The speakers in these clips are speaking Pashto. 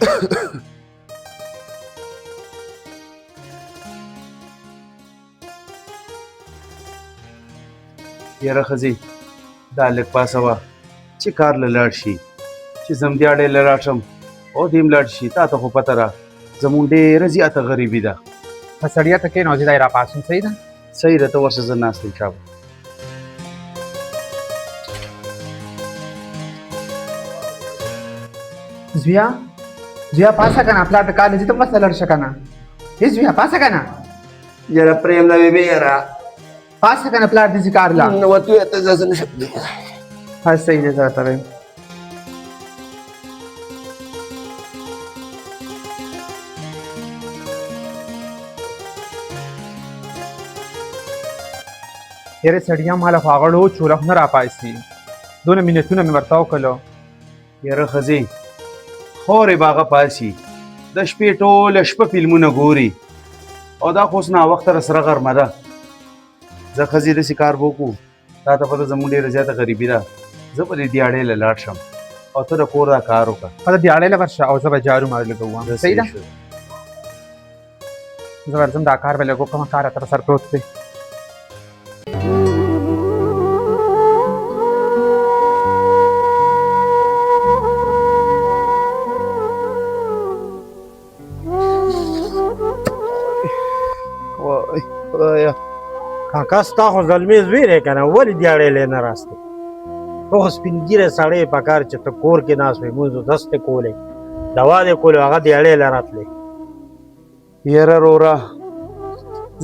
یاره ښځې دا لږ پاسوه چې کار له لاړ شي چې زم دیاړې له راشم او دې هم لاړ شي تا ته خو پته ده زمونږ ډېره زیاته غریبي ده. په سړیا ته کښېنه او زه دی راپاڅوم. صحیح ده صحیح ده ته ورشه زه ناست یم شابه. زویا پاسه که نه پلار د کار نه ځي ته بس لړ شه که نه. ای زویا پاسه که نه یاره پرېږده بېبې یاره پاسه که نه پلار دې ځي کار له. وتو یې ته زه نشم ها صحیح دی زه راته وایم. یاره سړیا ماله خو هغه ډو چوله خو نه راپاڅي. دونه منتونه مې ورته وکړلو. یاره ښځې خورې به هغه پاسي د شپې ټوله شپه فلمونه ګوري او دا خو اوس ناوخته راسره غرمه ده. زه ښځې داسې کار به وکړو تا ته پته زموږ ډېره زیاته غریبي ده. زه به دې دیاړې له لاړ شم او ته د کور دا کار وکړه. ته دیاړۍ له ورشه او زه به جارو مار لګوم. صحیح ده زه ورځم دا کار به لږ وکړم. کار راته په سر پروت دی. خدایا کاکا ستا خو زلمې زوی دی که نه ولې دیاړې لی نه راستې ته خو سپین ږیری سړی په کار چې ته کور کې ناست وې مونځ دس دې کولې دوا دې کولې هغه دیاړې لی راتلې. یاره روره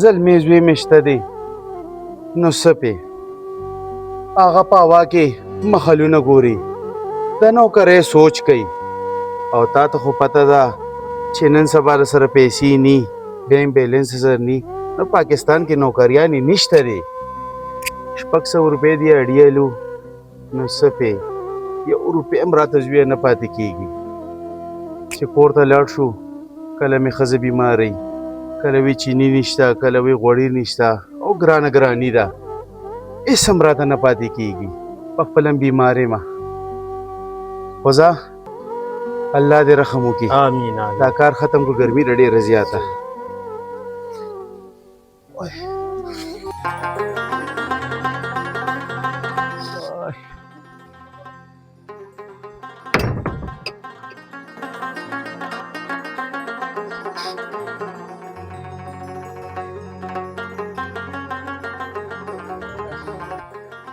زلمې زوی مې شته دی نو څه پې هغه په هوا کې مخلونه ګوري د نوکرۍ سوچ کوي او تا ته خو پته ده چې نن سبا د سره پیسې نی بینک بیلنس سره نی نو پاکستان کې نوکریانې نشته دی. 600 روپۍ دی اړیلو نو څه پې 1 روپۍ هم راته زویه نه پاتې کېږي چې کور ته لاړ شو کله مې ښځه بیمارۍ کله وی چینی نشته کله وی غوړي نشته او ګرانه ګراني ده هېڅ هم راته نه پاتې کېږي په خپل هم بیمار یم خو ځه الله دې رحم وکړي. آمین آمین. دا کار ختم کړو ګرمي ده ډېره زیاته.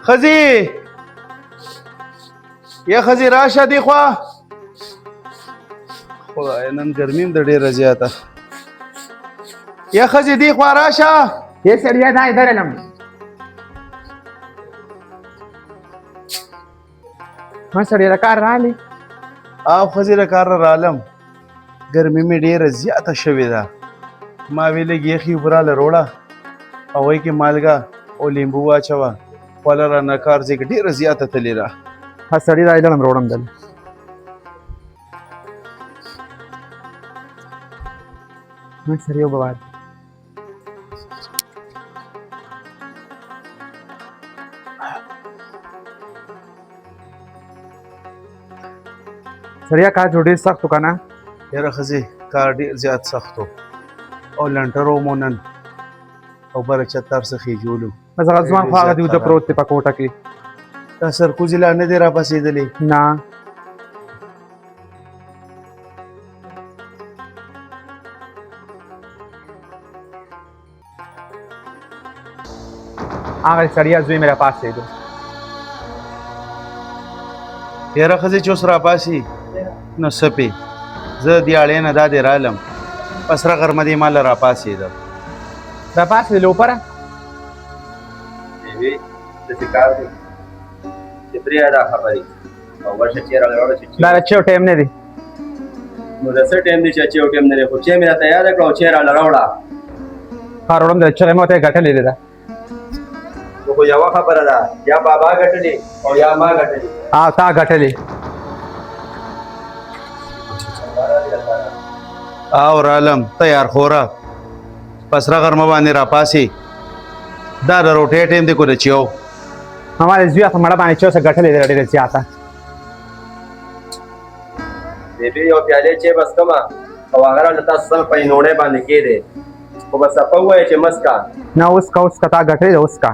ښځې یا ښځې راشه دې خوا خدای نن ګرمي هم ده ډېره زیاته. یا ښځې دې خوا راشه. یہ سړیا دا ادھر علم ما سړیا د کار راغلی او ښځې د کار رالم ګرمي مې ډېره زیاته شوې ده ما وی لږ یخې اوبه راله روړه او هغوی کې مالګه او لیمبو واچوه خوله رانه کار ځکه ډېره زیاته تلې ده. ها سړی دا علم روړم دل ما سړی وبه واد سړیا کار جو ډېر سخت و که نه. یاره ښځې کار ډېر زیات سخت و او لنټر ومو نن او بره چت هر څه خېجولو. بس هغه ځوان خو هغه دی اوده پروت دی په کوټه کې. دا سرکوزي لا نه دی راپسېدلی. نه هغه سړیا زوی مې راپاڅېدو. یاره ښځې چې اوس راپاسي نو څه پې زه دیاړې نه دا دې رالم په سره غرمه دې ما له راپاسېدم. راپاڅېدلې اوپره بېبې داسې کار دی چې پرېږده دا خبرې او ورشه چېرې راوړه چې دا د چیو ټایم نه دی. نو د څه ټایم دی چې چېو ټایم نه دی خو چای مې راته یاده کړه او چای راله راوړه. ها روړم د چغې مې ورته ګټلې دی ده نو خو یوه خبره ده یا بابا ګټلې او یا ما ګټلې. تا ګټلې. او رالم تیار خوره په سره غرمه باندې راپاسې دا د روټۍ ټایم دی کو د چیو हमारे जुआ तो मड़ा पानी चो से गठले दे रे सियाता د بیبي یو پیالې چای بس کمه او هغه راله تاسو سره په نوڼۍ باندې کېدی خو بس صفه ووایه چې مسکه نه اوس کا تا ګټلې ده اوس کا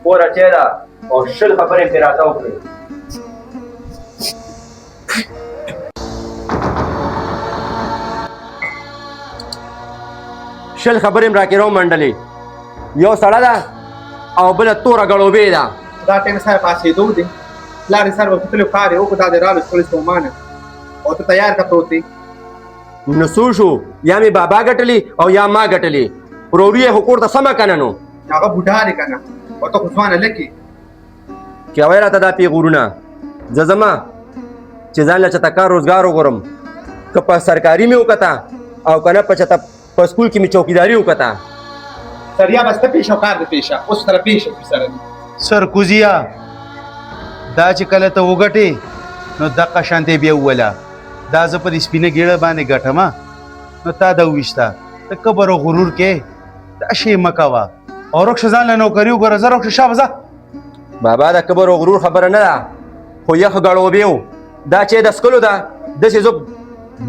پوره چای ده او شل خبرې پرې راته وکړې شل خبرې م راکې راومنډلې یو سړه ده او بله توره ګړوبې ده دا ټیم سره پاسېدو دی لارې سره وکتلو کار یې وکړو دا د رالو شخړې ستومانه او ته تیار کا پروت دی نو څو شو یا مې بابا ګټلې او یا ما ګټلې وروري یې خو کور ته سمه که نه نو هغه بوډا دی که نه او ته خو ځوانه لکې چې وایي راته دا پیغورونه زه ځمه چې ځان له چېته کار روزګار وګورم که په سرکاري مې وکته او که نه په چېته په سکول کې مې چوکیداري وکته سریا بس ته پیشه او کار د پیشه اوس سره پیشه سره دی سرکوزیا دا چې کله ته وګټې نو دقه شانتې بیا وویله دا زه په دې سپینه ګیړه باندې ګټم نو تا دا وویشته ته کبر او غرور کې دا شی مه کوه او رخصه ځان له نوکري وګوره زه رخصه شابه ځه بابا د کبر او غرور خبره نه ده خو یخ ګړوبې و دا چې د سکلو ده داسې زه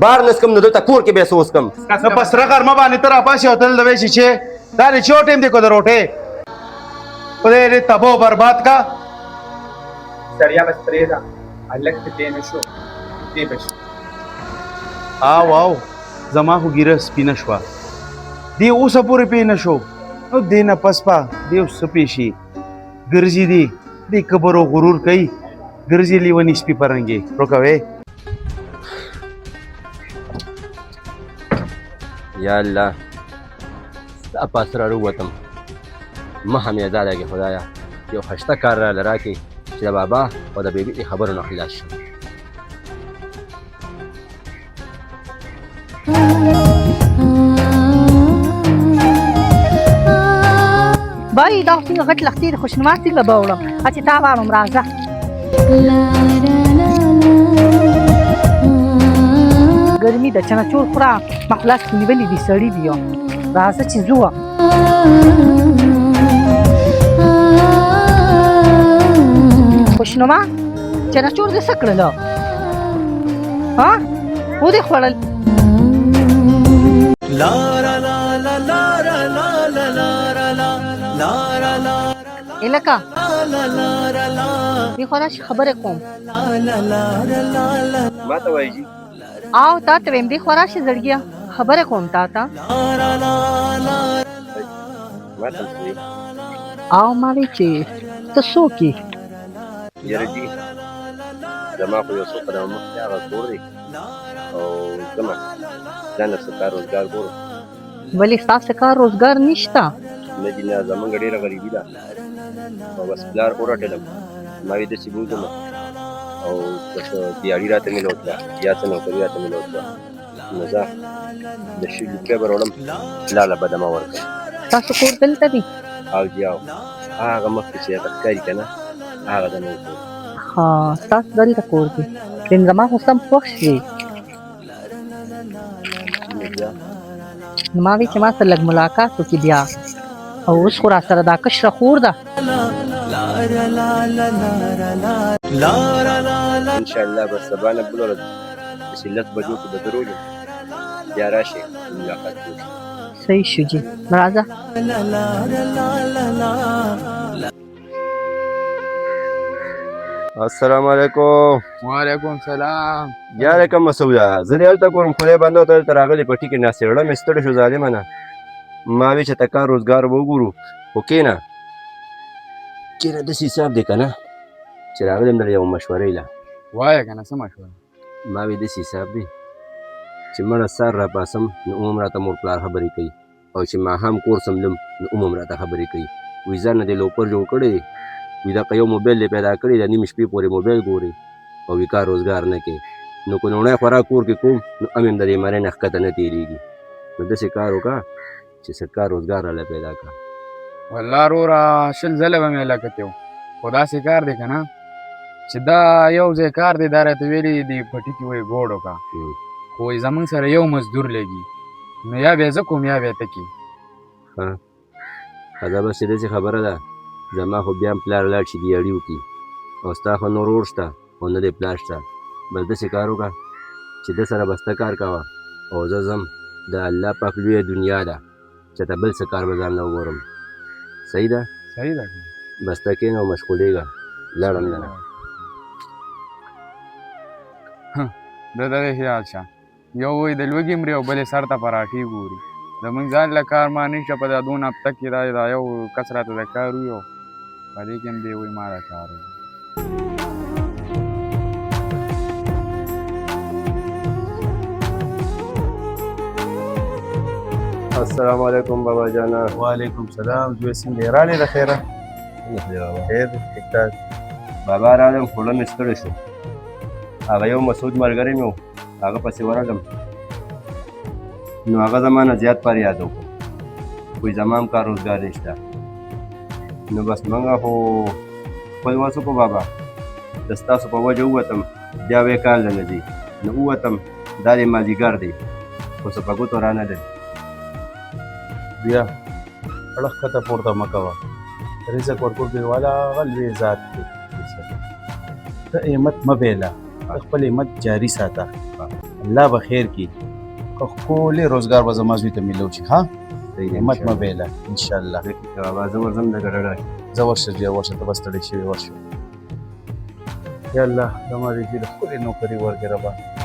بار نسکم نو دلته کور کې بیا څه وسکم نو په سره غرمه باندې ته راپاسې او تل د ویشي چې دا دې چو ټیم دی کو د روټې خدای دې تباہ و برباد کا سریا بس پرېږده هلک ته دې نه شو دې به شي آو آو زما خو ګیره سپینه شوه دې اوسه پورې پې نه شو نو دې نه پس به دې اوس څه پېښي ګرځي دې کبر او غرور کوي ګرځي لیوني سپي پرنګې روکوې یا الله ستا په اسرار ووتم مخه مې ازاده کړې خدایه یو خشته کار راله راکړې چې د بابا او د بیبي د خبرو نه خلاص شم بای دا څنګه غټ لختې د خوشنما څنګه به وړم چې تا واړم راځه ګرمي ده چنچور خورا مخلاص کې نیولې دي سړي دي راځه چې ځو خوشنما چنچور دې څه کړل ها ودې خوړل الکه دی خورا خبره کوم ما ته وایي جي او تا ته ویم دی خورا شي زړګیا خبره کوم تا ما ته وایي او ما وی چې ته څوک یې یاره جي زما خو یو څو قدمه مخکې هغه کور دی او ځمه ځان له څه کار روزګار ګورم ولې ستاسو کار روزګار نشته نه دي نه زمونږ ډېره غریبي ده او بس پلار ورټلم ما وی داسې بوځم او بس دیاړي راته میلاو کړه یا څه نوکري راته میلاو کړه نو زه د شل روپۍ به راوړم لاله به دمه ورکړم تاسو کور دلته دی او جي او هغه مخکې چې هغه ښکاري که نه هغه زموږ کور ها تاسو دلته کور دی نن زما خو سم خوښ شي نو ما وی چې ما سره لږ ملاقات وکړي بیا او اوس خو را سره دا کشره خور ده انشاءالله به سبا نه بله ورځ چې لس بجو کې به درولو بیا راشئ ملاقات وشي صحیح شو جي راځه السلام علیکم وعلیکم سلام یاره کوم مسعوده زه دې هلته کورم خدای بنده ته دلته راغلې پټي کې ناستې زړه مې ستړی شو ظالمه ما وی چې ته کار روزګار به وګورو خو کښېنه چېرې داسې حساب دی که نه چې راغلی یم در یوه مشورې له وایه که نه څه مشوره ما وی داسې حساب دی چې مړه سر راپاسم نو هم راته مور پلار خبرې کوي او چې ماښام کور سملم نو هم راته خبرې کوي وایي ځان نه دې لوپر جوړ کړی دی وایي دغه یو موبایل دې پیدا کړی د نیم شپې پورې موبایل ګوري او وایي کار روزګار نه کوي نو که لومړی خوراک کور کې کوم نو هم د دې مرۍ نه ښکته نه تېرېږي نو داسې کار وکړه چې څه کار روزګار راله پیدا کړه والله وروره شل ځله به مې لکتې و خو داسې کار دی که نه چې دا یو ځای کار دی دا راته ویلي دي پټي کې وایي ګوډ وکړه خو وایي زموږ سره یو مزدور لګي نو یا بیا زه کوم یا بیا ته کې ښه دا بس چې داسې خبره ده زما خو بیا هم پلار لاړ شي دیاړي وکړي او ستا خو نور اور شته او نه دی پلار شته بس داسې کار وکړه چې ده سره بسته کار کوه او زه ځم د الله پاک لویه دنیا ده چې ته بل څه کار به ځان نه وګورم صحیح ده صحیح ده بسته کښېنه او مشغولېږه لاړم نه د دغه خیال شه یو وایي د لوږې مري او بل یې سر ته پراټې ګوري زمونږ ځان له کار ما نشته په دا دونه هفته کې دا یو کس راته د کار وي او په دې کې هم دی وایي ما د کار وي السلام علیکم بابا جانا وعلیکم سلام زوی څنګه یې راغلې د خیره خیر دی ټیک ټاک بابا راغلم خوله مې ستړی شو هغه یو مسعود ملګری مې و هغه پسې ورغلم نو هغه زما نه زیات فریاد وکړو وایي زما هم کار روزګار نشته نو بس موږ خو خپل وس وکړو بابا د ستاسو په وجه ووتم بیا وې کار له نه ځي نو ووتم دا د مازدیګر دی خو څه په ګوتو رانه دی بیا اړه ښکته پورته مه کوه رزق ورکوونکی والا هغه لوی ذات دی ته همت مه بایله خپل همت جاري ساته الله به خیر کړي که ښکلی روزګار به زما زوی ته میلو شي ها همت مه بایله انشاءالله بابا زه ورځم د ګډړه زه ورشه زویه ورشه ته به ستړی شوې ورشه یا الله زما دې زوی له ښکلې نوکري ورکړې ربه